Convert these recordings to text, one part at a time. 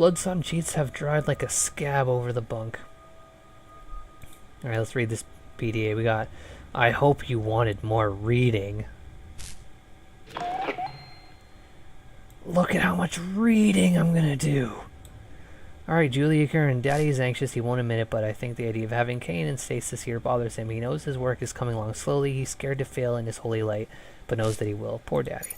blood-sown sheets have dried like a scab over the bunk. Alright, let's read this PDA. We got, I hope you wanted more reading. Look at how much reading I'm gonna do. Alright, Julia Kern, Daddy is anxious, he won't admit it, but I think the idea of having Cayne in stasis here bothers him. He knows his work is coming along slowly, he's scared to fail in his holy light, but knows that he will. Poor Daddy.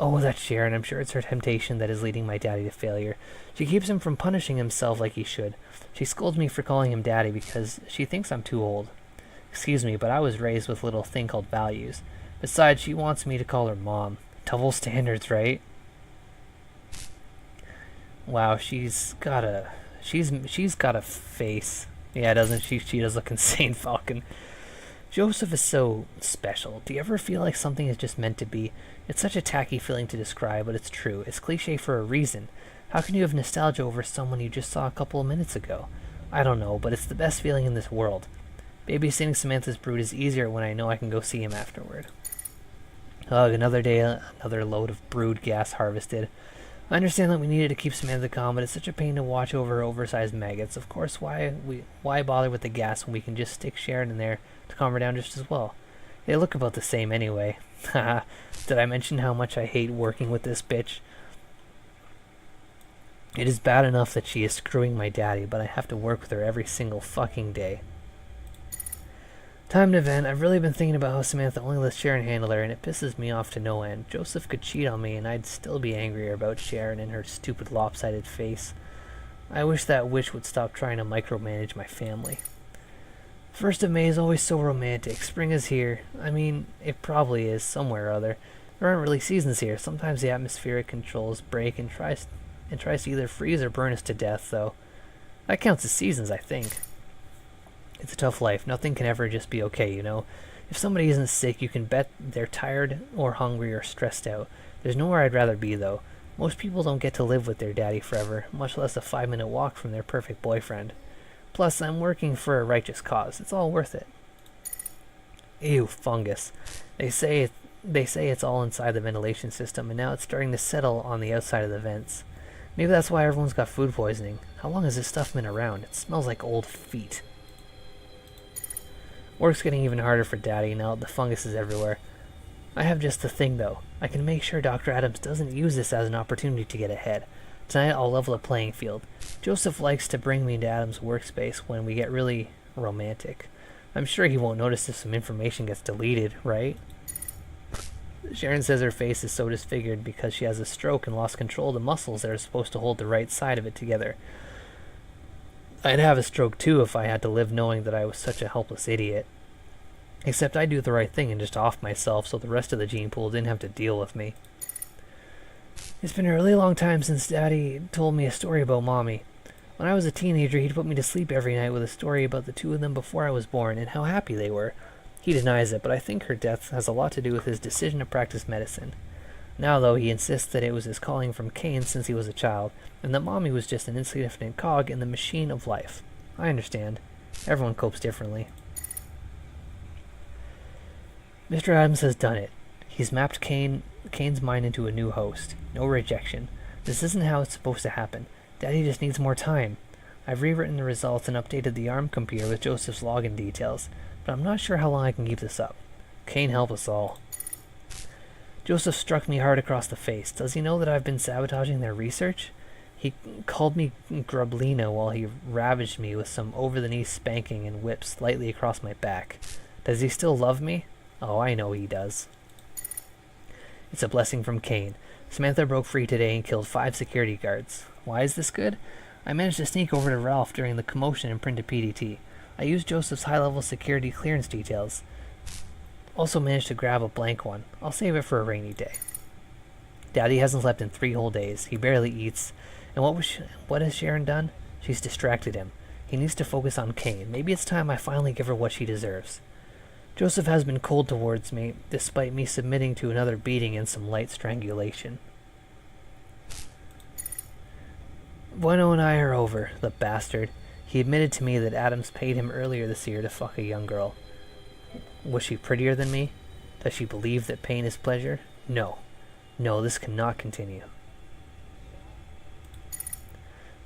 Oh, that's Sharon. I'm sure it's her temptation that is leading my daddy to failure. She keeps him from punishing himself like he should. She scolds me for calling him daddy because she thinks I'm too old. Excuse me, but I was raised with a little thing called values. Besides, she wants me to call her mom. Double standards, right? Wow, she's got a face. Yeah, doesn't she? She does look insane, Falcon. Joseph is so special. Do you ever feel like something is just meant to be? It's such a tacky feeling to describe, but it's true. It's cliche for a reason. How can you have nostalgia over someone you just saw a couple of minutes ago? I don't know, but it's the best feeling in this world. Babysitting Samantha's brood is easier when I know I can go see him afterward. Ugh, another day, another load of brood gas harvested. I understand that we needed to keep Samantha calm, but it's such a pain to watch over her oversized maggots. Of course, why bother with the gas when we can just stick Sharon in there to calm her down just as well? They look about the same anyway. Haha, did I mention how much I hate working with this bitch? It is bad enough that she is screwing my daddy, but I have to work with her every single fucking day. Time to vent. I've really been thinking about how Samantha only lets Sharon handle her, and it pisses me off to no end. Joseph could cheat on me, and I'd still be angrier about Sharon and her stupid lopsided face. I wish that witch would stop trying to micromanage my family. 1st of May is always so romantic. Spring is here. I mean, it probably is, somewhere or other. There aren't really seasons here. Sometimes the atmospheric controls break and tries to either freeze or burn us to death, though. That counts as seasons, I think. It's a tough life. Nothing can ever just be okay, you know? If somebody isn't sick, you can bet they're tired or hungry or stressed out. There's nowhere I'd rather be, though. Most people don't get to live with their daddy forever, much less a 5-minute walk from their perfect boyfriend. Plus, I'm working for a righteous cause. It's all worth it. Ew, fungus. They say it's all inside the ventilation system, and now it's starting to settle on the outside of the vents. Maybe that's why everyone's got food poisoning. How long has this stuff been around? It smells like old feet. Work's getting even harder for Daddy now that the fungus is everywhere. I have just the thing, though. I can make sure Dr. Adams doesn't use this as an opportunity to get ahead. Tonight I'll level the playing field. Joseph likes to bring me into Adam's workspace when we get really romantic. I'm sure he won't notice if some information gets deleted, right? Sharon says her face is so disfigured because she has a stroke and lost control of the muscles that are supposed to hold the right side of it together. I'd have a stroke too if I had to live knowing that I was such a helpless idiot. Except I do the right thing and just off myself so the rest of the gene pool didn't have to deal with me. It's been a really long time since Daddy told me a story about Mommy. When I was a teenager, he'd put me to sleep every night with a story about the two of them before I was born and how happy they were. He denies it, but I think her death has a lot to do with his decision to practice medicine. Now, though, he insists that it was his calling from Cayne since he was a child, and that Mommy was just an insignificant cog in the machine of life. I understand. Everyone copes differently. Mr. Adams has done it. He's mapped Cayne's mind into a new host. No rejection. This isn't how it's supposed to happen. Daddy just needs more time. I've rewritten the results and updated the ARM computer with Joseph's login details, but I'm not sure how long I can keep this up. Cayne help us all. Joseph struck me hard across the face. Does he know that I've been sabotaging their research? He called me Grublina while he ravaged me with some over-the-knee spanking and whips lightly across my back. Does he still love me? Oh, I know he does. It's a blessing from Cayne. Samantha broke free today and killed 5 security guards. Why is this good? I managed to sneak over to Ralph during the commotion and print a PDT. I used Joseph's high-level security clearance details. Also managed to grab a blank one. I'll save it for a rainy day. Daddy hasn't slept in 3 whole days. He barely eats. And what has Sharon done? She's distracted him. He needs to focus on Cayne. Maybe it's time I finally give her what she deserves. Joseph has been cold towards me, despite me submitting to another beating and some light strangulation. Bueno and I are over, the bastard. He admitted to me that Adams paid him earlier this year to fuck a young girl. Was she prettier than me? Does she believe that pain is pleasure? No. No, this cannot continue.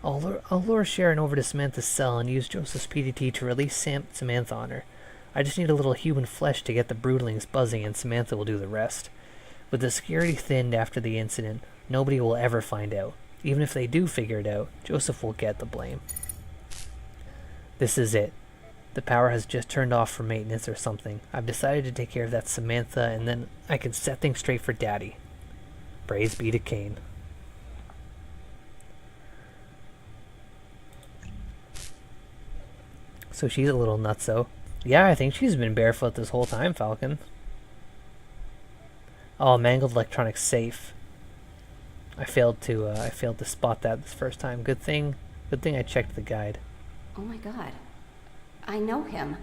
I'll lure Sharon over to Samantha's cell and use Joseph's PDT to release Samantha on her. I just need a little human flesh to get the broodlings buzzing, and Samantha will do the rest. With the security thinned after the incident, nobody will ever find out. Even if they do figure it out, Joseph will get the blame. This is it. The power has just turned off for maintenance or something. I've decided to take care of that Samantha, and then I can set things straight for Daddy. Praise be to Cayne. So she's a little nutso. Yeah, I think she's been barefoot this whole time, Falcon. Oh, mangled electronic safe. I failed to spot that this first time. Good thing I checked the guide. Oh my god. I know him.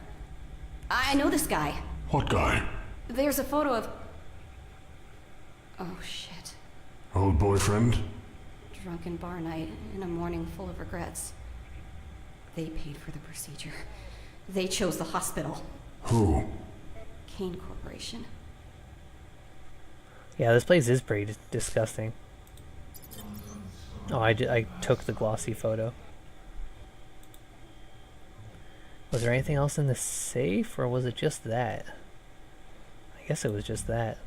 I know this guy. What guy? There's a photo of... Oh shit. Old boyfriend? Drunken bar night and a morning full of regrets. They paid for the procedure. They chose the hospital. Who? Cayne Corporation. Yeah, this place is pretty disgusting. Oh, I took the glossy photo. Was there anything else in the safe, or was it just that? I guess it was just that.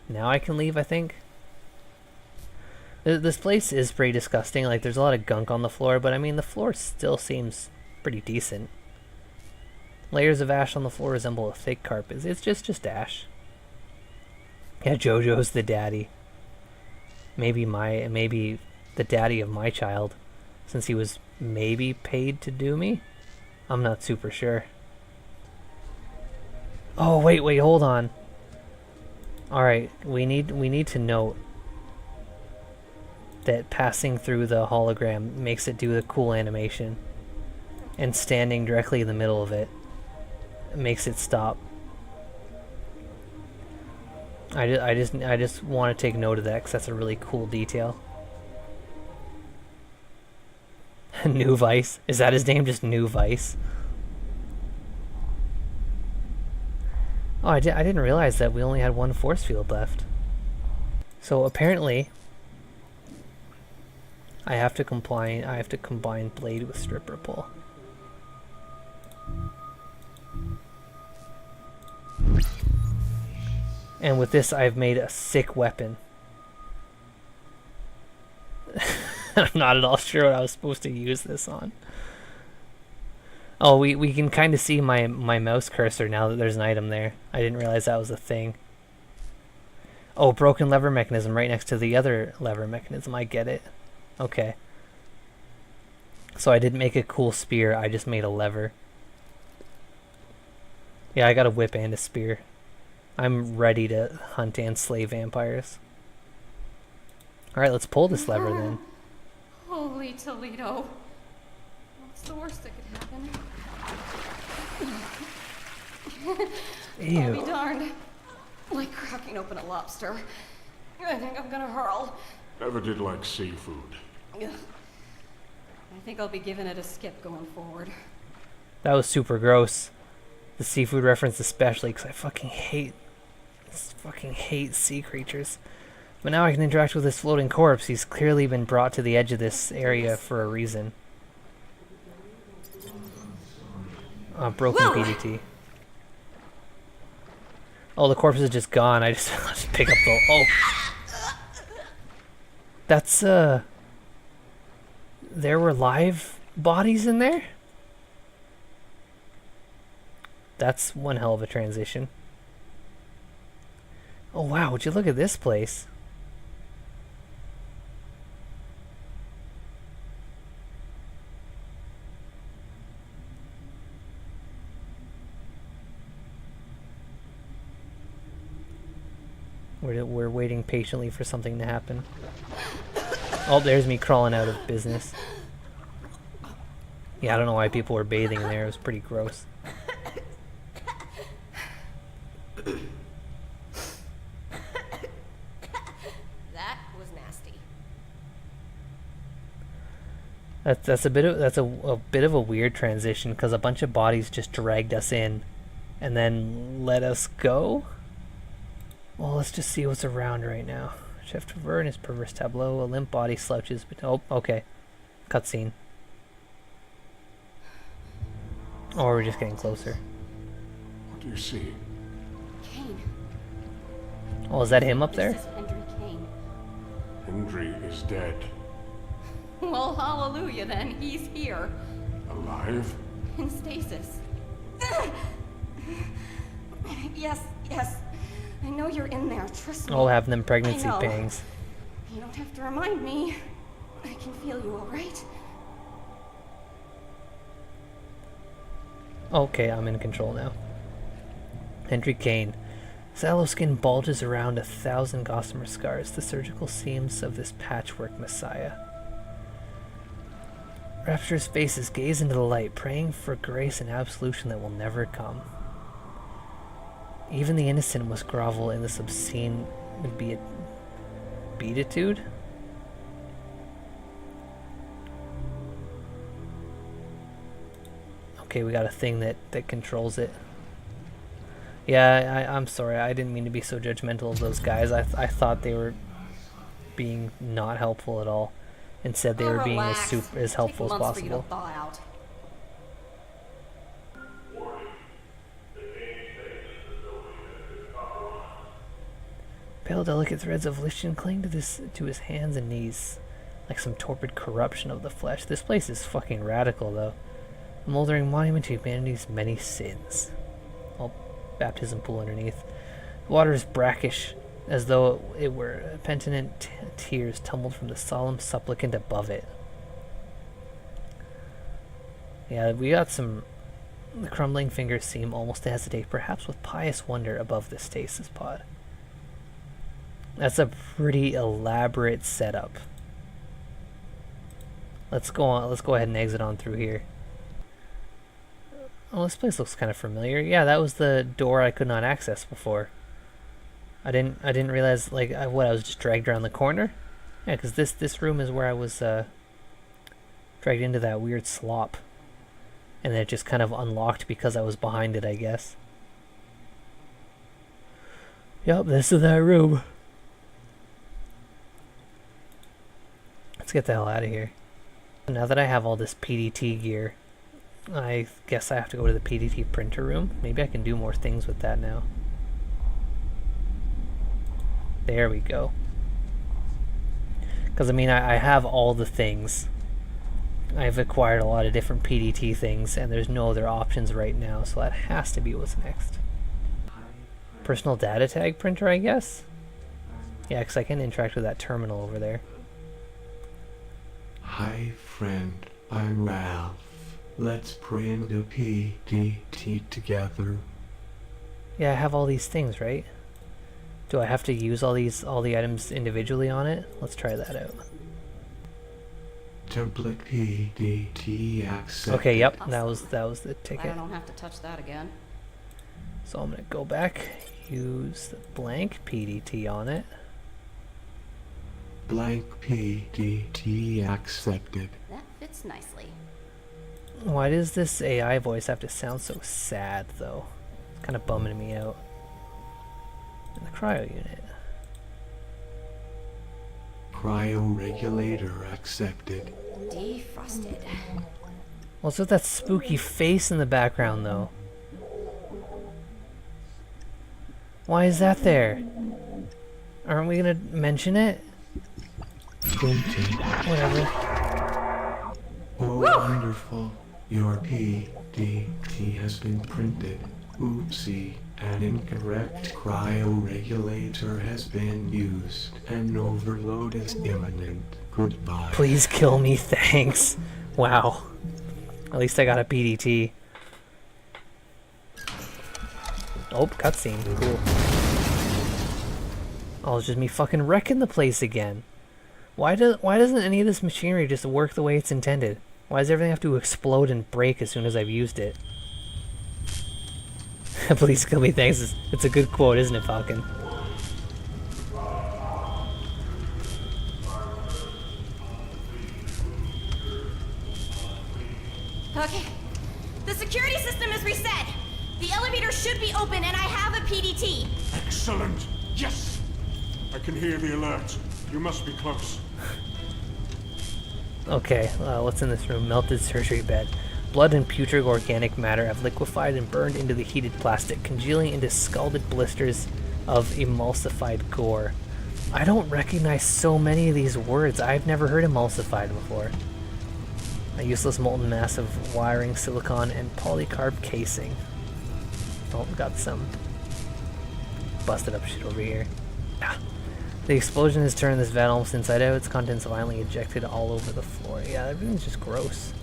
Now I can leave, I think. This place is pretty disgusting. Like, there's a lot of gunk on the floor, but I mean, the floor still seems pretty decent. Layers of ash on the floor resemble a fake carpet. It's just ash. Yeah, JoJo's the daddy. Maybe the daddy of my child, since he was maybe paid to do me. I'm not super sure. Oh wait, hold on. All right, we need to note that passing through the hologram makes it do the cool animation, and standing directly in the middle of it makes it stop. I just want to take note of that because that's a really cool detail. New Vice. Is that his name? Just New Vice? Oh, I didn't realize that we only had one force field left. So apparently, I have to combine blade with stripper pole. And with this, I've made a sick weapon. I'm not at all sure what I was supposed to use this on. Oh, we can kind of see my mouse cursor now that there's an item there. I didn't realize that was a thing. Oh, broken lever mechanism right next to the other lever mechanism. I get it. Okay. So I didn't make a cool spear, I just made a lever. Yeah, I got a whip and a spear. I'm ready to hunt and slay vampires. Alright, let's pull this lever then. Holy Toledo. What's the worst that could happen? Ew. I'll be darned. Like cracking open a lobster. I think I'm gonna hurl. Never did like seafood. Ugh. I think I'll be giving it a skip going forward. That was super gross. The seafood reference especially, because I fucking hate sea creatures. But now I can interact with this floating corpse. He's clearly been brought to the edge of this area for a reason. Broken Whoa! PDT. Oh, the corpse is just gone. I just pick up the... Oh! That's, there were live bodies in there? That's one hell of a transition. Oh wow, would you look at this place? We're waiting patiently for something to happen. Oh, there's me crawling out of business. Yeah, I don't know why people were bathing in there. It was pretty gross. That was nasty. That's a bit of a weird transition because a bunch of bodies just dragged us in, and then let us go. Well, let's just see what's around right now. Chef Trevor in his perverse tableau, a limp body slouches. But oh, okay. Cutscene. Or we're just getting closer. What do you see? Cayne. Oh, is that him up there? This is Henry Cayne. Hendry is dead. Well, hallelujah then. He's here. Alive? In stasis. Yes, yes. I know you're in there. Trust me. Oh, having them pregnancy I know. pangs. You don't have to remind me. I can feel you, all right? Okay, I'm in control now. Henry Cayne. Sallow skin bulges around 1,000 gossamer scars, the surgical seams of this patchwork messiah. Rapturous faces gaze into the light, praying for grace and absolution that will never come. Even the innocent must grovel in this obscene beatitude? Okay, we got a thing that controls it. Yeah, I'm sorry, I didn't mean to be so judgmental of those guys. I thought they were being not helpful at all. Instead, they were being as helpful as possible. Pale, delicate threads of volition cling to his hands and knees, like some torpid corruption of the flesh. This place is fucking radical, though. A moldering monument to humanity's many sins. Oh, baptism pool underneath. The water is brackish, as though it were penitent tears tumbled from the solemn supplicant above it. Yeah, we got some... The crumbling fingers seem almost to hesitate, perhaps with pious wonder, above the stasis pod. That's a pretty elaborate setup. Let's go on. Let's go ahead and exit on through here. Oh, this place looks kind of familiar. Yeah, that was the door I could not access before. I didn't realize, like, I was just dragged around the corner. Yeah, because this room is where I was dragged into that weird slop, and then it just kind of unlocked because I was behind it, I guess. Yep, this is that room. Let's get the hell out of here. Now that I have all this PDT gear, I guess I have to go to the PDT printer room. Maybe I can do more things with that now. There we go. Because, I mean, I have all the things. I've acquired a lot of different PDT things, and there's no other options right now, so that has to be what's next. Personal data tag printer, I guess? Yeah, because I can interact with that terminal over there. Hi friend, I'm Ralph. Let's print a PDT together. Yeah, I have all these things, right? Do I have to use all the items individually on it? Let's try that out. Template PDT accepted. Okay, yep, that was the ticket. I don't have to touch that again. So I'm gonna go back, use the blank PDT on it. Blank PDT accepted. That fits nicely. Why does this AI voice have to sound so sad, though? It's kind of bumming me out. And the cryo unit. Cryoregulator accepted. Defrosted. What's with that spooky face in the background, though? Why is that there? Aren't we gonna mention it? Printed. Whatever. Oh, wonderful. Your PDT has been printed. Oopsie. An incorrect cryoregulator has been used. An overload is imminent. Goodbye. Please kill me, thanks. Wow. At least I got a PDT. Oh, cutscene. Cool. Oh, it's just me fucking wrecking the place again. Why doesn't any of this machinery just work the way it's intended? Why does everything have to explode and break as soon as I've used it? Please kill me, thanks. It's a good quote, isn't it, Falcon? Okay. The security system is reset. The elevator should be open, and I have a PDT. Excellent! Yes! I can hear the alert. You must be close. Okay, what's in this room? Melted surgery bed. Blood and putrid organic matter have liquefied and burned into the heated plastic, congealing into scalded blisters of emulsified gore. I don't recognize so many of these words. I've never heard emulsified before. A useless molten mass of wiring, silicon, and polycarb casing. Oh, got some busted up shit over here. Ah. The explosion has turned this vat almost inside out. Its contents violently ejected all over the floor. Yeah, everything's just gross.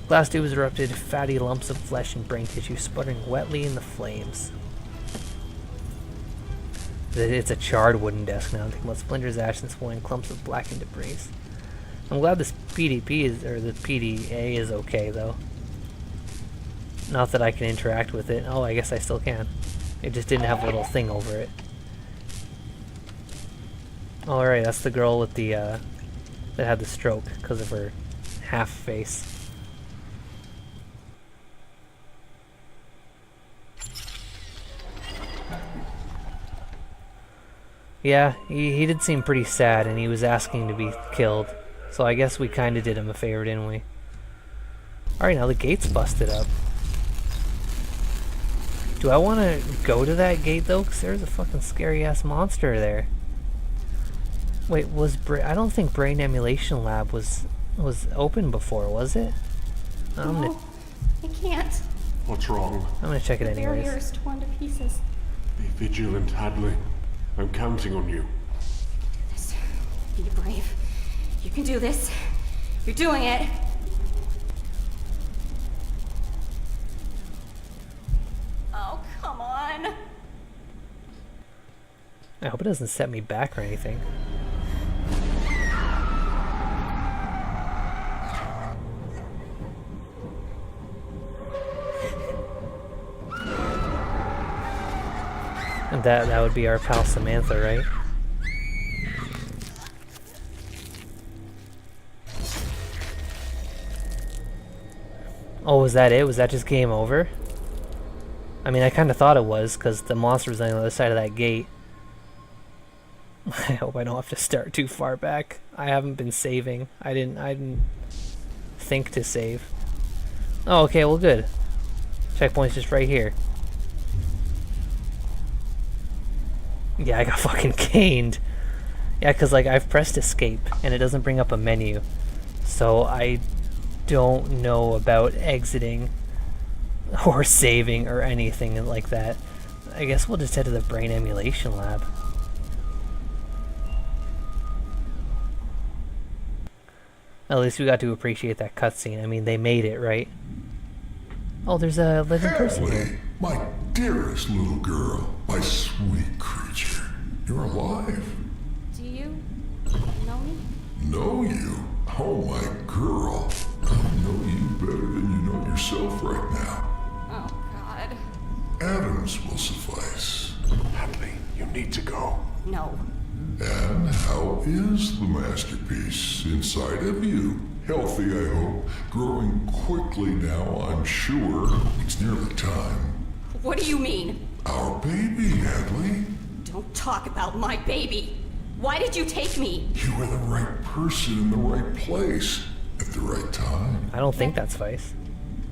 Glass tubes erupted, fatty lumps of flesh and brain tissue sputtering wetly in the flames. It's a charred wooden desk now. I'm thinking about splinters, ash, and swirling clumps of blackened debris. I'm glad this PDP is, or the PDA is okay though. Not that I can interact with it. Oh, I guess I still can. It just didn't have a little thing over it. Alright, that's the girl with the, that had the stroke because of her half face. Yeah, he did seem pretty sad, and he was asking to be killed. So I guess we kind of did him a favor, didn't we? Alright, now the gate's busted up. Do I want to go to that gate, though? Because there's a fucking scary-ass monster there. Wait, I don't think Brain Emulation Lab was open before, was it? No, I can't. What's wrong? I'm gonna check it The anyways. barrier is torn to pieces. Be vigilant, Hadley. I'm counting on you. This. Be brave. You can do this. You're doing it. Oh, come on. I hope it doesn't set me back or anything. And that would be our pal Samantha, right? Oh, was that it? Was that just game over? I mean, I kind of thought it was, because the monster was on the other side of that gate. I hope I don't have to start too far back. I haven't been saving. I didn't think to save. Oh, okay, well good. Checkpoint's just right here. Yeah, I got fucking caned. Yeah, because like I've pressed escape and it doesn't bring up a menu. So I don't know about exiting or saving or anything like that. I guess we'll just head to the Brain Emulation Lab. At least we got to appreciate that cutscene. I mean, they made it, right? Oh, there's a living person Hadley, here. my dearest little girl, my sweet creature. You're alive. Do you know me? Know you? Oh, my girl. I know you better than you know yourself right now. Oh, God. Atoms will suffice. Hadley, you need to go. No. And how is the masterpiece inside of you? Healthy, I hope. Growing quickly now, I'm sure. It's nearly time. What do you mean? Our baby, Hadley. Don't talk about my baby. Why did you take me? You were the right person in the right place at the right time. I don't think that's Vice.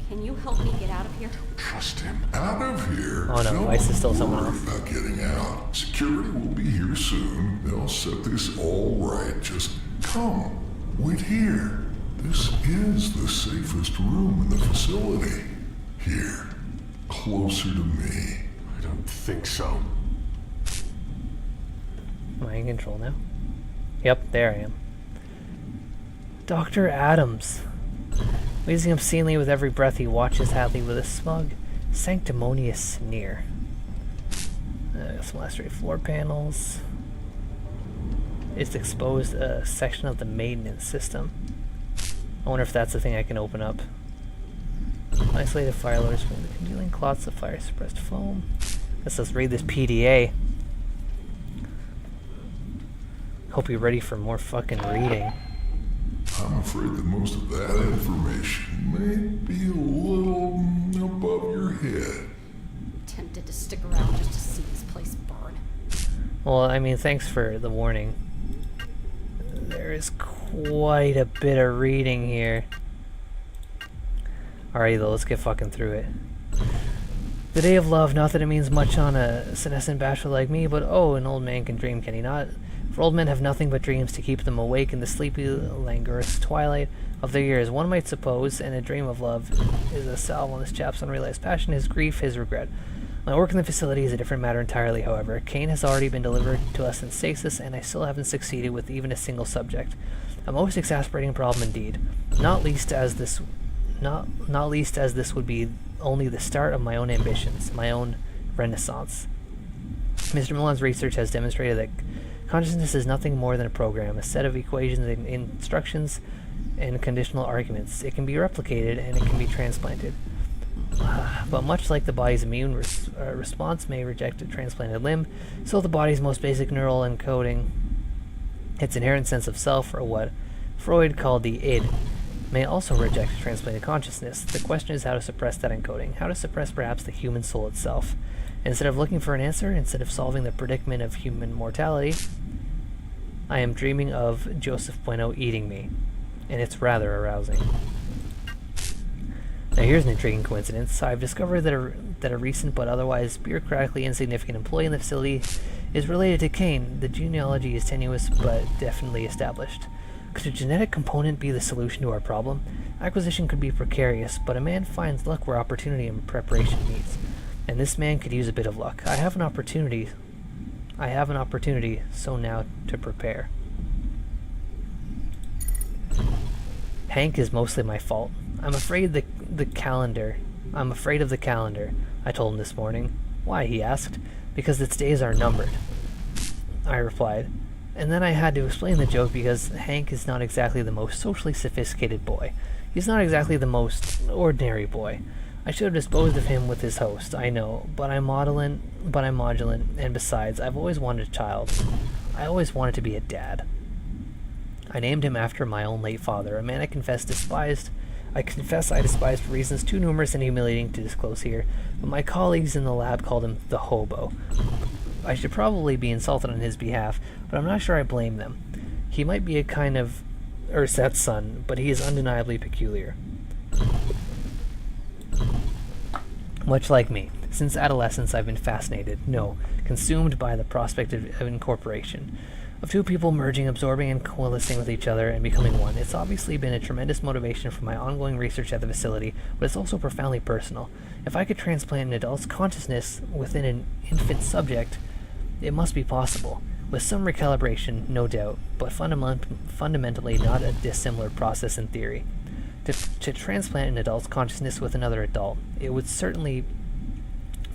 Can you help me get out of here? Trust him. Out of here. Oh no, Don't Vice is still someone worry else. about getting out. Security will be here soon. They'll set this all right. Just come. Wait here. This is the safest room in the facility. Here. Closer to me. I don't think so. Am I in control now? Yep, there I am. Dr. Adams. Wheezing obscenely with every breath, he watches Hadley with a smug, sanctimonious sneer. Some last three floor panels. It's exposed a section of the maintenance system. I wonder if that's the thing I can open up. Isolated fire alerts from the congealing clots of fire suppressed foam. Let's read this PDA. Hope you're ready for more fucking reading. I'm afraid that most of that information may be a little above your head. Tempted to stick around just to see this place burn. Well, I mean, thanks for the warning. There is quite a bit of reading here. Alrighty though, let's get fucking through it. The day of love, not that it means much on a senescent bachelor like me, but oh, an old man can dream, can he not? For old men have nothing but dreams to keep them awake in the sleepy, languorous twilight of their years. One might suppose, and a dream of love is a salve on this chap's unrealized passion, his grief, his regret. My work in the facility is a different matter entirely, however. Cayne has already been delivered to us in stasis, and I still haven't succeeded with even a single subject. A most exasperating problem indeed, not least as this would be only the start of my own ambitions, my own renaissance. Mr. Milan's research has demonstrated that consciousness is nothing more than a program, a set of equations and instructions and conditional arguments. It can be replicated and it can be transplanted. But much like the body's immune response may reject a transplanted limb, so the body's most basic neural encoding, its inherent sense of self, or what Freud called the id, may also reject transplanted consciousness. The question is how to suppress that encoding, how to suppress perhaps the human soul itself. Instead of looking for an answer, instead of solving the predicament of human mortality, I am dreaming of Joseph Bueno eating me, and it's rather arousing. Now here's an intriguing coincidence. I've discovered that a recent but otherwise bureaucratically insignificant employee in the facility is related to Cayne. The genealogy is tenuous but definitely established. Could a genetic component be the solution to our problem? Acquisition could be precarious, but a man finds luck where opportunity and preparation meets. And this man could use a bit of luck. I have an opportunity, so now to prepare. Hank is mostly my fault. I'm afraid of the calendar, I told him this morning. Why, he asked. Because its days are numbered, I replied. And then I had to explain the joke because Hank is not exactly the most socially sophisticated boy. He's not exactly the most ordinary boy. I should have disposed of him with his host, I know, but I'm modulant, and besides, I've always wanted a child. I always wanted to be a dad. I named him after my own late father, a man I confess I despised for reasons too numerous and humiliating to disclose here, but my colleagues in the lab called him the hobo. I should probably be insulted on his behalf, but I'm not sure I blame them. He might be a kind of Urset's son, but he is undeniably peculiar. Much like me, since adolescence I've been fascinated, no, consumed by the prospect of incorporation. Of two people merging, absorbing, and coalescing with each other and becoming one. It's obviously been a tremendous motivation for my ongoing research at the facility, but it's also profoundly personal. If I could transplant an adult's consciousness within an infant subject, it must be possible. With some recalibration, no doubt, but fundamentally not a dissimilar process in theory. To transplant an adult's consciousness with another adult, it would certainly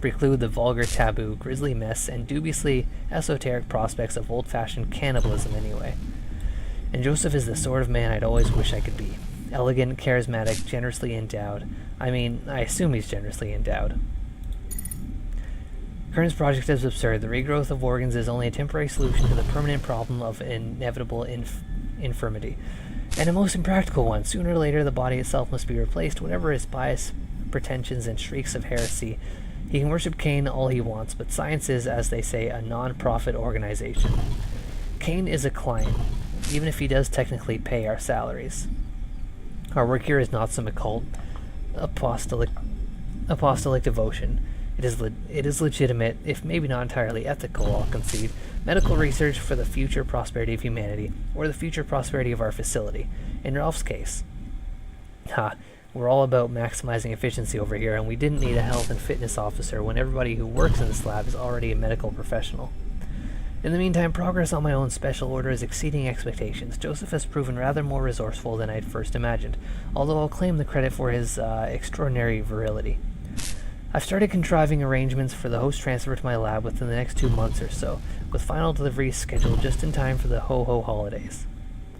preclude the vulgar, taboo, grisly mess, and dubiously esoteric prospects of old-fashioned cannibalism anyway. And Joseph is the sort of man I'd always wish I could be. Elegant, charismatic, generously endowed. I assume he's generously endowed. Kern's project is absurd. The regrowth of organs is only a temporary solution to the permanent problem of inevitable infirmity. And a most impractical one. Sooner or later, the body itself must be replaced, whatever his bias, pretensions, and shrieks of heresy. He can worship Cayne all he wants, but science is, as they say, a non-profit organization. Cayne is a client, even if he does technically pay our salaries. Our work here is not some occult, apostolic devotion. It is legitimate, if maybe not entirely ethical, I'll concede, medical research for the future prosperity of humanity, or the future prosperity of our facility. In Ralph's case, we're all about maximizing efficiency over here, and we didn't need a health and fitness officer when everybody who works in this lab is already a medical professional. In the meantime, progress on my own special order is exceeding expectations. Joseph has proven rather more resourceful than I'd first imagined, although I'll claim the credit for his extraordinary virility. I've started contriving arrangements for the host transfer to my lab within the next 2 months or so, with final deliveries scheduled just in time for the ho-ho holidays.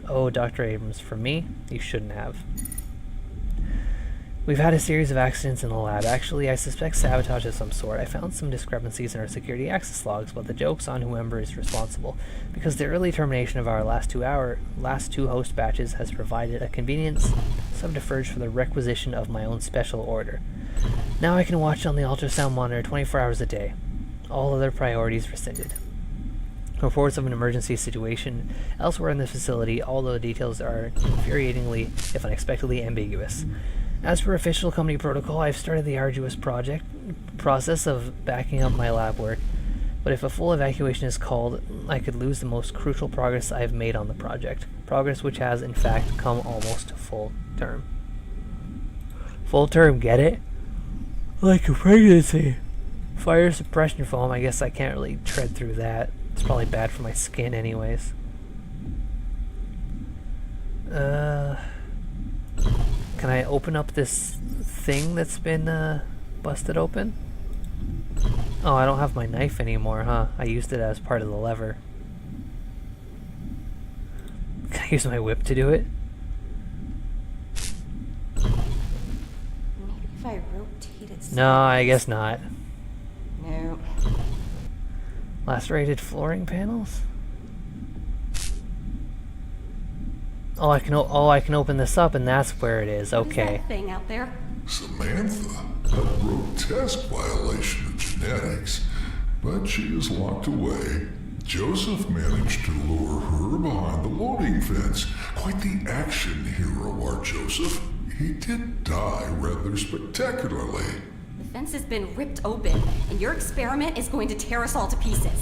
Oh, Dr. Abrams, for me, you shouldn't have. We've had a series of accidents in the lab. Actually, I suspect sabotage of some sort. I found some discrepancies in our security access logs, but the joke's on whoever is responsible, because the early termination of our last two host batches has provided a convenient subterfuge for the requisition of my own special order. Now I can watch on the ultrasound monitor 24 hours a day. All other priorities rescinded. Reports of an emergency situation elsewhere in the facility, although the details are infuriatingly, if unexpectedly, ambiguous. As per official company protocol, I've started the arduous process of backing up my lab work, but if a full evacuation is called, I could lose the most crucial progress I've made on the project. Progress which has, in fact, come almost to full term. Full term, get it? Like a pregnancy. Fire suppression foam, I guess I can't really tread through that. It's probably bad for my skin anyways. Can I open up this thing that's been busted open? Oh, I don't have my knife anymore, huh? I used it as part of the lever. Can I use my whip to do it? Maybe if I rotate it. No, I guess not. No. Lacerated flooring panels? Oh, I can open this up and that's where it is. What is Okay. that thing out there? Samantha, a grotesque violation of genetics, but she is locked away. Joseph managed to lure her behind the loading fence. Quite the action hero, our Joseph. He did die rather spectacularly. The fence has been ripped open, and your experiment is going to tear us all to pieces.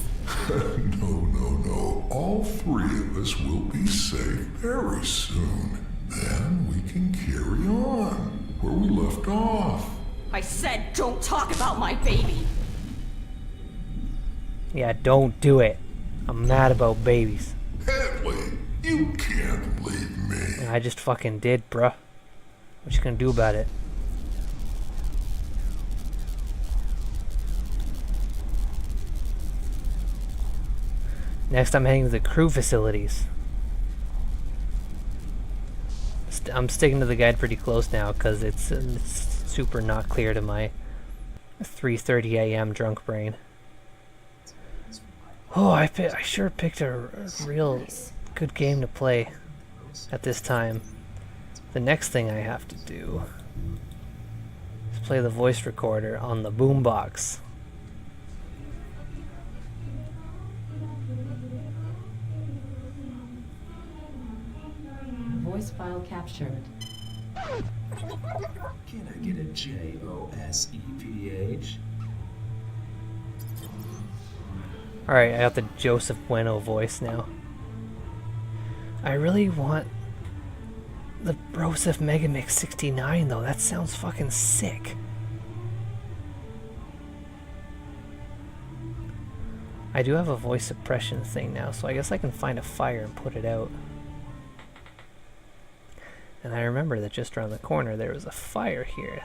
No. All three of us will be safe very soon. Then we can carry on where we left off. I said don't talk about my baby! Yeah, don't do it. I'm mad about babies. Hadley, you can't believe me. I just fucking did, bruh. What you gonna do about it? Next, I'm heading to the crew facilities. I'm sticking to the guide pretty close now because it's super not clear to my 3:30 a.m. drunk brain. Oh, I sure picked a real good game to play at this time. The next thing I have to do is play the voice recorder on the boombox. Voice file captured. Can I get a JOSEPH? Alright, I got the Joseph Bueno voice now. I really want the Broseph Megamix 69 though. That sounds fucking sick. I do have a voice suppression thing now, so I guess I can find a fire and put it out. And I remember that just around the corner there was a fire here.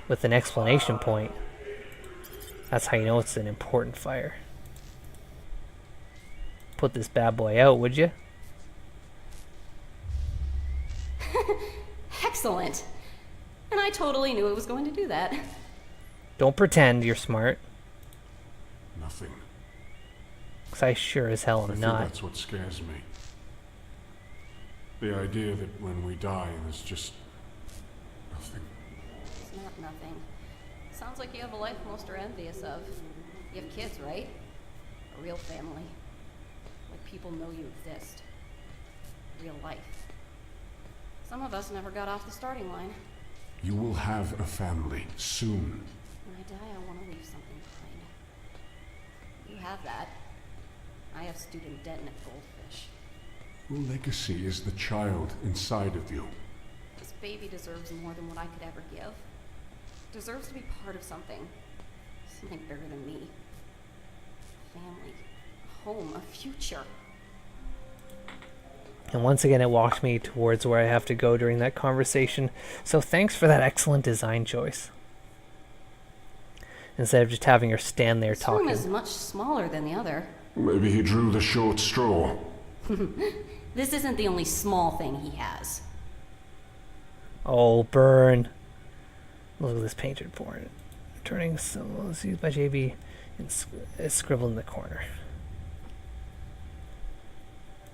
With an exclamation point. That's how you know it's an important fire. Put this bad boy out, would you? Excellent! And I totally knew it was going to do that. Don't pretend you're smart. Nothing. 'Cause I sure as hell I am think not. that's what scares me. The idea that when we die, there's just nothing. It's not nothing. Sounds like you have a life most are envious of. You have kids, right? A real family. Like people know you exist. Real life. Some of us never got off the starting line. You will have a family soon. When I die, I want to leave something behind. You have that. I have student debt and a goldfish. Your legacy is the child inside of you. This baby deserves more than what I could ever give. Deserves to be part of something. Something bigger than me. A family. A home. A future. And once again it walked me towards where I have to go during that conversation. So thanks for that excellent design choice. Instead of just having her stand there This room talking. is much smaller than the other. Maybe he drew the short straw. This isn't the only small thing he has. Oh, burn. Look at this painted porn. Turning symbols used by JB is scribbled in the corner.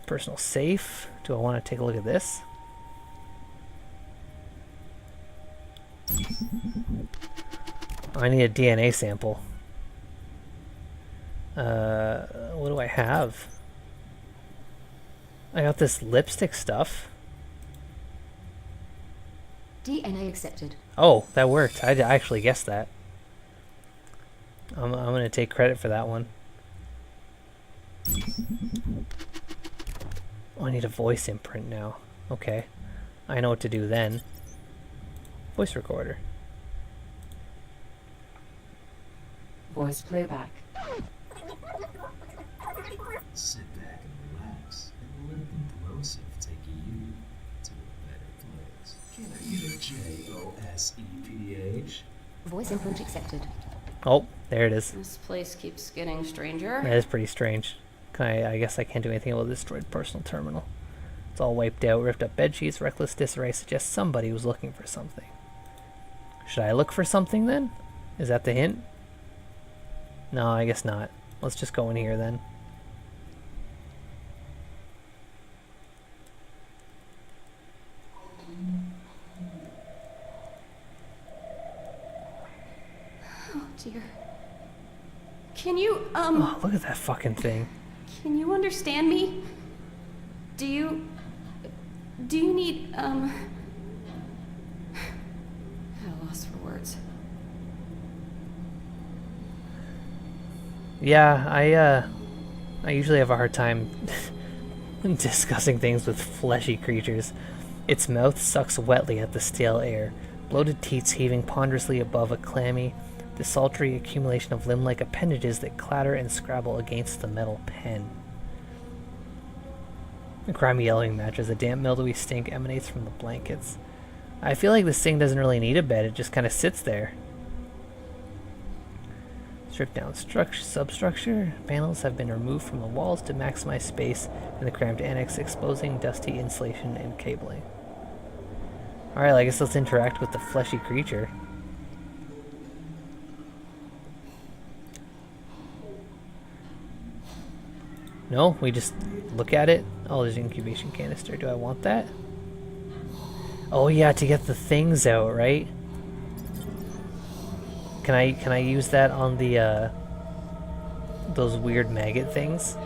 Personal safe. Do I want to take a look at this? I need a DNA sample. What do I have? I got this lipstick stuff. DNA accepted. Oh, that worked. I actually guessed that. I'm gonna take credit for that one. Oh, I need a voice imprint now. Okay. I know what to do then. Voice recorder. Voice playback. Sit back and relax and let Implosive take you to a better place. Can I get a JOSEPH? Voice input accepted. Oh, there it is. This place keeps getting stranger. That is pretty strange. I guess I can't do anything about the destroyed personal terminal. It's all wiped out, ripped up bedsheets, reckless disarray suggests somebody was looking for something. Should I look for something then? Is that the hint? No, I guess not. Let's just go in here then. Oh dear. Can you, Oh, look at that fucking thing. can you understand me? Do you need, at a loss for words. Yeah, I usually have a hard time discussing things with fleshy creatures. Its mouth sucks wetly at the stale air, bloated teats heaving ponderously above a clammy, desultory accumulation of limb-like appendages that clatter and scrabble against the metal pen. A grimy yellowing mattress, a damp mildewy stink emanates from the blankets. I feel like this thing doesn't really need a bed, it just kind of sits there. Stripped down substructure. Panels have been removed from the walls to maximize space in the cramped annex, exposing dusty insulation and cabling. Alright, I guess let's interact with the fleshy creature. No, we just look at it. Oh, there's an incubation canister. Do I want that? Oh yeah, to get the things out, right? Can I use that on the those weird maggot things?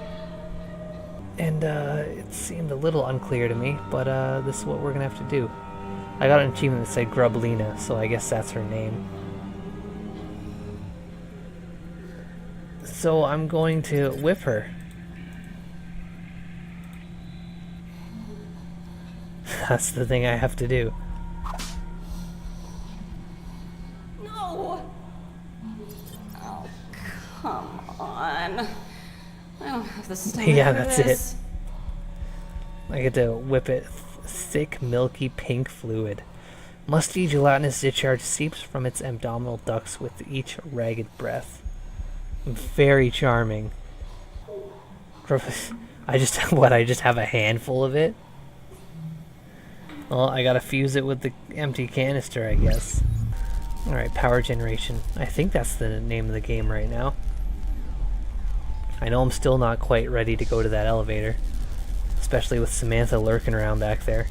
And it seemed a little unclear to me, but this is what we're gonna have to do. I got an achievement that said Grublina, so I guess that's her name. So I'm going to whip her. That's the thing I have to do. No! Oh, come on. I don't have the stomach Yeah, for that's this. it. I get to whip it. Thick, milky, pink fluid. Musty, gelatinous discharge seeps from its abdominal ducts with each ragged breath. Very charming. I just have a handful of it? Well, I gotta fuse it with the empty canister, I guess. Alright, power generation. I think that's the name of the game right now. I know I'm still not quite ready to go to that elevator. Especially with Samantha lurking around back there.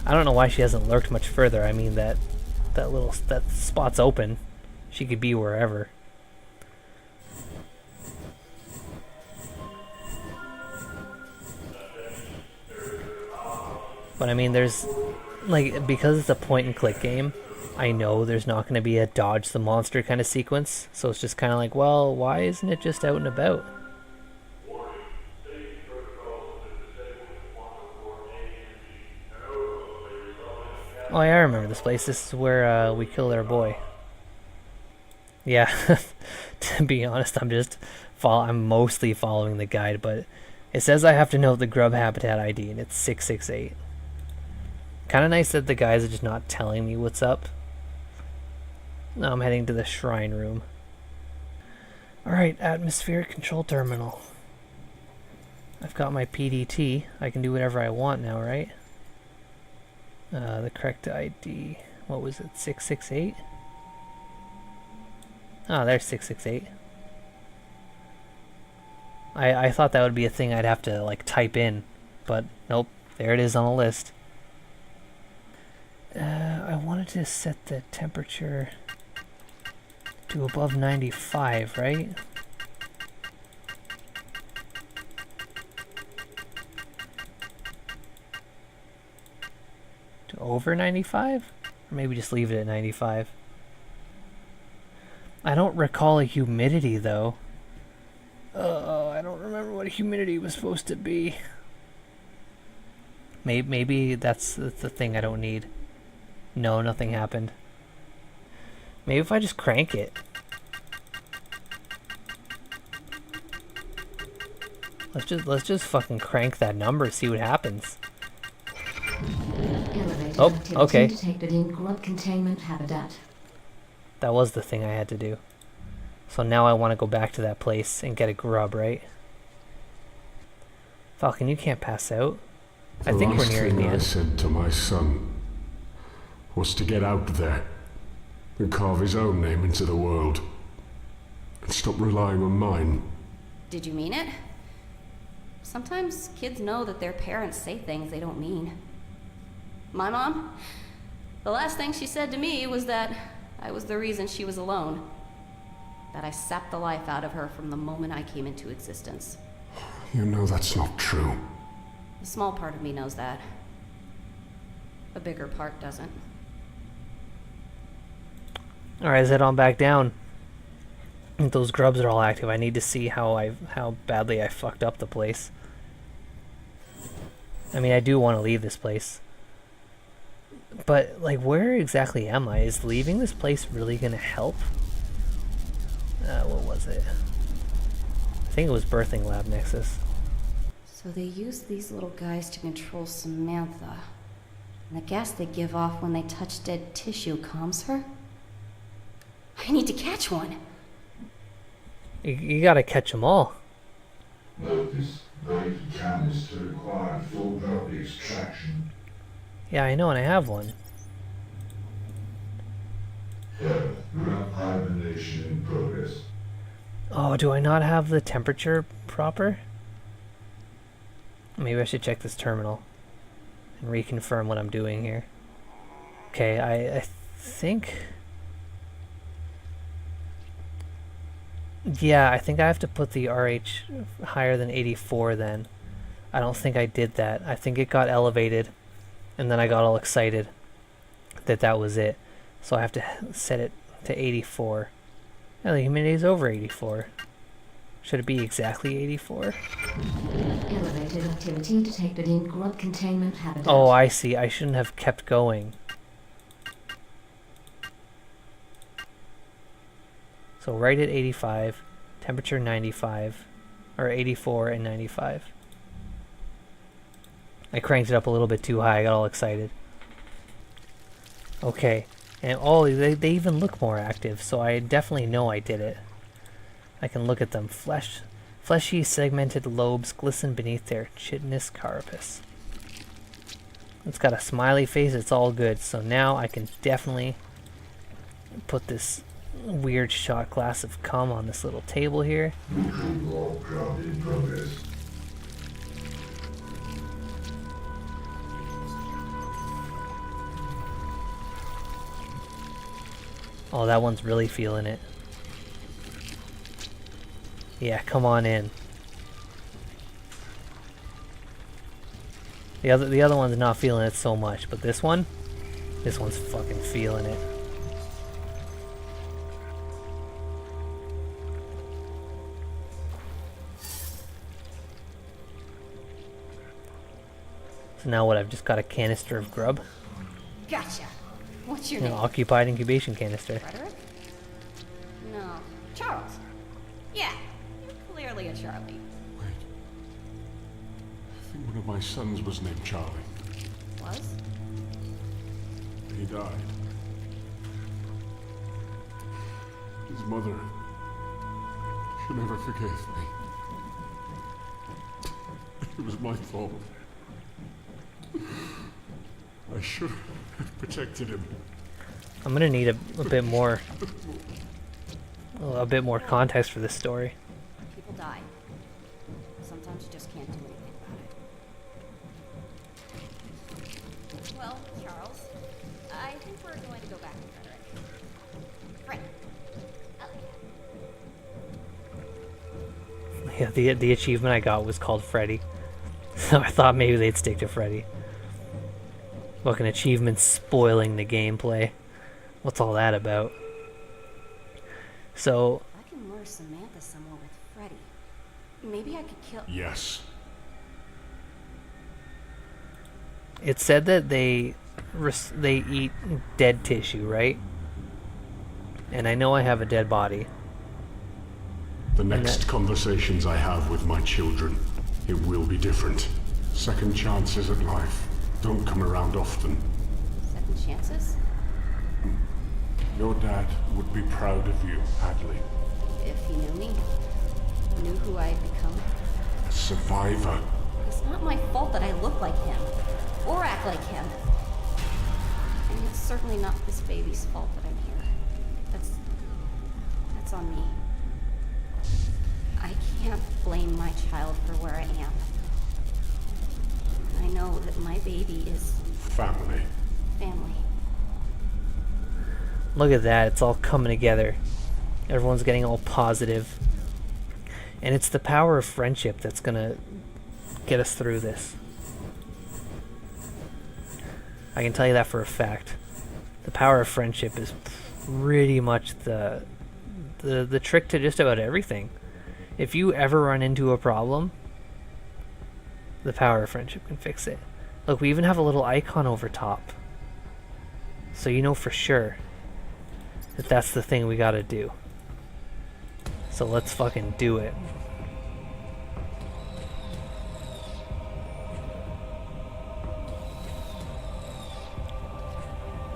I don't know why she hasn't lurked much further. I mean, that spot's open. She could be wherever. But I mean, there's, like, because it's a point-and-click game, I know there's not going to be a dodge the monster kind of sequence, so it's just kind of like, well, why isn't it just out and about? Oh, yeah, I remember this place. This is where we killed our boy. Yeah, to be honest, I'm mostly following the guide, but it says I have to know the grub habitat ID, and it's 668. Kind of nice that the guys are just not telling me what's up. Now I'm heading to the shrine room. Alright, atmospheric control terminal. I've got my PDT. I can do whatever I want now, right? The correct ID. What was it? 668? Oh, there's 668. I thought that would be a thing I'd have to, like, type in. But, nope. There it is on the list. I wanted to set the temperature to above 95, right? over 95? Or maybe just leave it at 95. I don't recall a humidity though. Oh, I don't remember what humidity was supposed to be. Maybe that's the thing I don't need. No, nothing happened. Maybe if I just crank it. Let's just fucking crank that number, see what happens. Elevated Oh, activity okay. detected in grub containment habitat. That was the thing I had to do. So now I want to go back to that place and get a grub, right? Falcon, you can't pass out. I think we're last nearing the thing I end. said to my son was to get out there and carve his own name into the world and stop relying on mine. Did you mean it? Sometimes kids know that their parents say things they don't mean. My mom, the last thing she said to me was that I was the reason she was alone. That I sapped the life out of her from the moment I came into existence. You know that's not true. A small part of me knows that. A bigger part doesn't. Alright, let's head on back down. Those grubs are all active. I need to see how badly I fucked up the place. I mean, I do want to leave this place. But, like, where exactly am I? Is leaving this place really gonna help? What was it? I think it was Birthing Lab Nexus. So they use these little guys to control Samantha. And the gas they give off when they touch dead tissue calms her? I need to catch one. You gotta catch them all. Notice night canister required full drop extraction. Yeah, I know, and I have one. Drop hibernation in progress. Oh, do I not have the temperature proper? Maybe I should check this terminal and reconfirm what I'm doing here. Okay, I think... Yeah, I think I have to put the RH higher than 84 then. I don't think I did that. I think it got elevated, and then I got all excited that that was it. So I have to set it to 84. Yeah, the humidity is over 84. Should it be exactly 84? Elevated activity detected in grub containment habitat. Oh, I see. I shouldn't have kept going. So right at 85, temperature 95, or 84 and 95. I cranked it up a little bit too high, I got all excited. Okay, and they even look more active, so I definitely know I did it. I can look at them. Fleshy segmented lobes glisten beneath their chitinous carapace. It's got a smiley face, it's all good, so now I can definitely put this weird shot glass of cum on this little table here. Neutral drop in progress. Oh, that one's really feeling it. Yeah, come on in. The other one's not feeling it so much, but this one's fucking feeling it. So now what? I've just got a canister of grub. Gotcha. What's your An name? occupied incubation canister. Frederick? No. Charles. Yeah, you're clearly a Charlie. Wait. I think one of my sons was named Charlie. Was? He died. His mother. She never forgave me. It was my fault. I should have protected him. I'm gonna need a bit more context for this story. People die. Sometimes you just can't do anything about it. Well, Charles, I think we're going to go back to Frederick. Fred. Yeah, the achievement I got was called Freddy. So I thought maybe they'd stick to Freddy. Fucking achievements spoiling the gameplay. What's all that about? So, If I can lure Samantha somewhere with Freddy, maybe I could kill. Yes. it said that they eat dead tissue, right? And I know I have a dead body. The next conversations I have with my children, it will be different. Second chances at life don't come around often. Second chances? Your dad would be proud of you, Hadley. If he knew me, knew who I had become. A survivor. It's not my fault that I look like him, or act like him. And it's certainly not this baby's fault that I'm here. That's on me. I can't blame my child for where I am. I know that my baby is Family. family. Look at that, it's all coming together. Everyone's getting all positive. And it's the power of friendship that's gonna get us through this. I can tell you that for a fact. The power of friendship is pretty much the trick to just about everything. If you ever run into a problem, the power of friendship can fix it. Look, we even have a little icon over top. So you know for sure that that's the thing we gotta do. So let's fucking do it.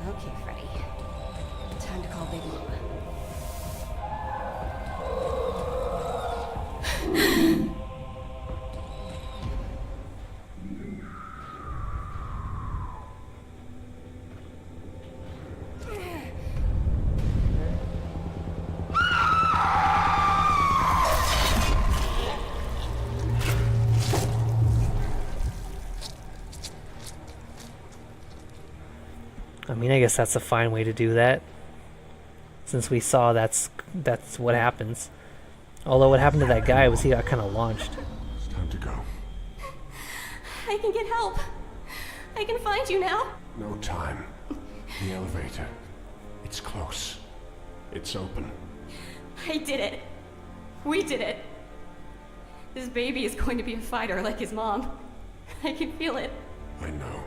Okay, Freddy. Time to call Big Mama. I mean, I guess that's a fine way to do that. Since we saw that's what happens. Although what happened to that guy was he got kind of launched. It's time to go. I can get help. I can find you now. No time. The elevator. It's close. It's open. I did it. We did it. This baby is going to be a fighter like his mom. I can feel it. I know.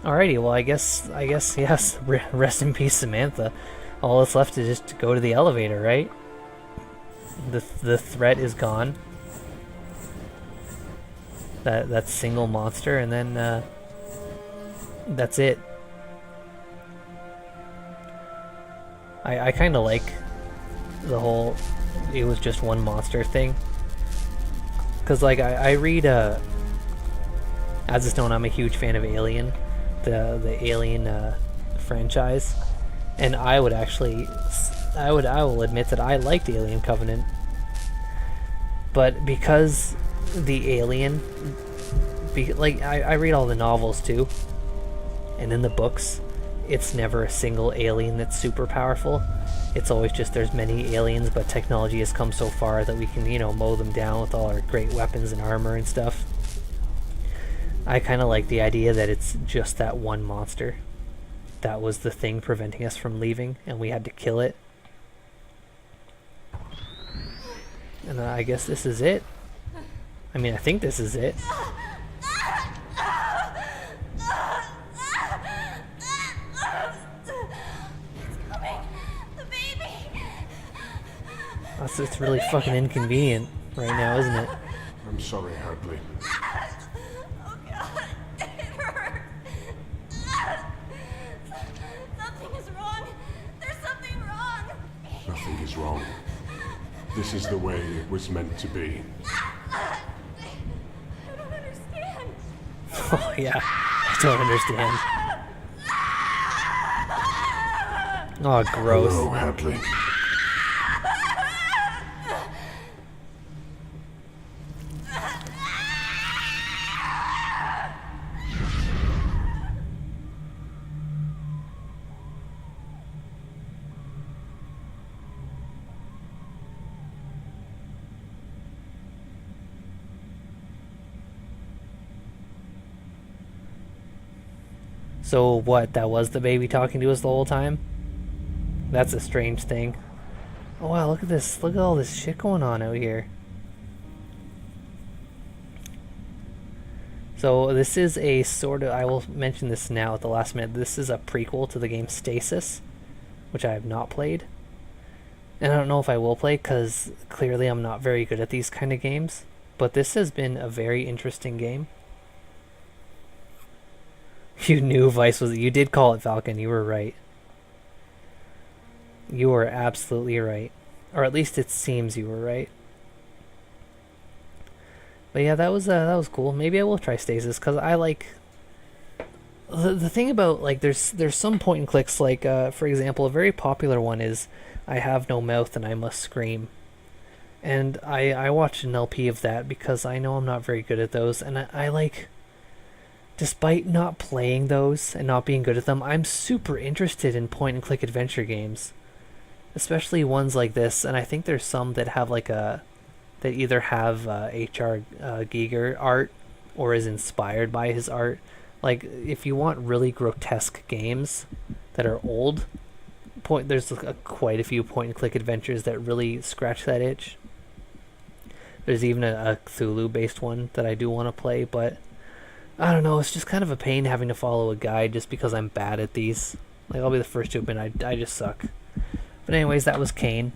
Alrighty, well I guess yes. Rest in peace, Samantha. All that's left is just to go to the elevator, right? The threat is gone. That single monster, and then that's it. I kind of like the whole it was just one monster thing, because like I read as is known, I'm a huge fan of Alien, the Alien franchise, and I will admit that I liked Alien Covenant, but because the alien, I read all the novels too, and in the books it's never a single alien that's super powerful. It's always just there's many aliens, but technology has come so far that we can, mow them down with all our great weapons and armor and stuff. I kind of like the idea that it's just that one monster that was the thing preventing us from leaving, and we had to kill it. And I guess this is it. I mean, I think this is it. It's really fucking inconvenient right now, isn't it? I'm sorry, Hadley. Oh God, it hurts. Something is wrong. There's something wrong. Nothing is wrong. This is the way it was meant to be. I don't understand. Oh yeah, I don't understand. Oh, gross. Hello, Hadley. So what, that was the baby talking to us the whole time? That's a strange thing. Oh wow, look at this. Look at all this shit going on out here. So this is a sort of, I will mention this now at the last minute, this is a prequel to the game Stasis, which I have not played. And I don't know if I will play, because clearly I'm not very good at these kind of games. But this has been a very interesting game. You knew Vice was... You did call it Falcon, you were right. You were absolutely right. Or at least it seems you were right. But yeah, that was cool. Maybe I will try Stasis, because I like... The thing about, like, there's some point and clicks, like, for example, a very popular one is I Have No Mouth and I Must Scream. And I watched an LP of that because I know I'm not very good at those, and I like... Despite not playing those and not being good at them, I'm super interested in point and click adventure games. Especially ones like this, and I think there's some that have like a... that either have H.R. Giger art or is inspired by his art. Like, if you want really grotesque games that are old, there's quite a few point-and-click adventures that really scratch that itch. There's even a Cthulhu-based one that I do want to play, but I don't know, it's just kind of a pain having to follow a guide just because I'm bad at these. Like, I'll be the first to admit I just suck. But anyways, that was Cayne.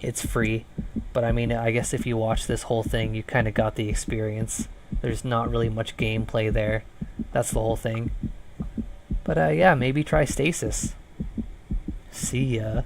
It's free, but I mean, I guess if you watch this whole thing, you kind of got the experience. There's not really much gameplay there. That's the whole thing. But yeah, maybe try Stasis. See ya.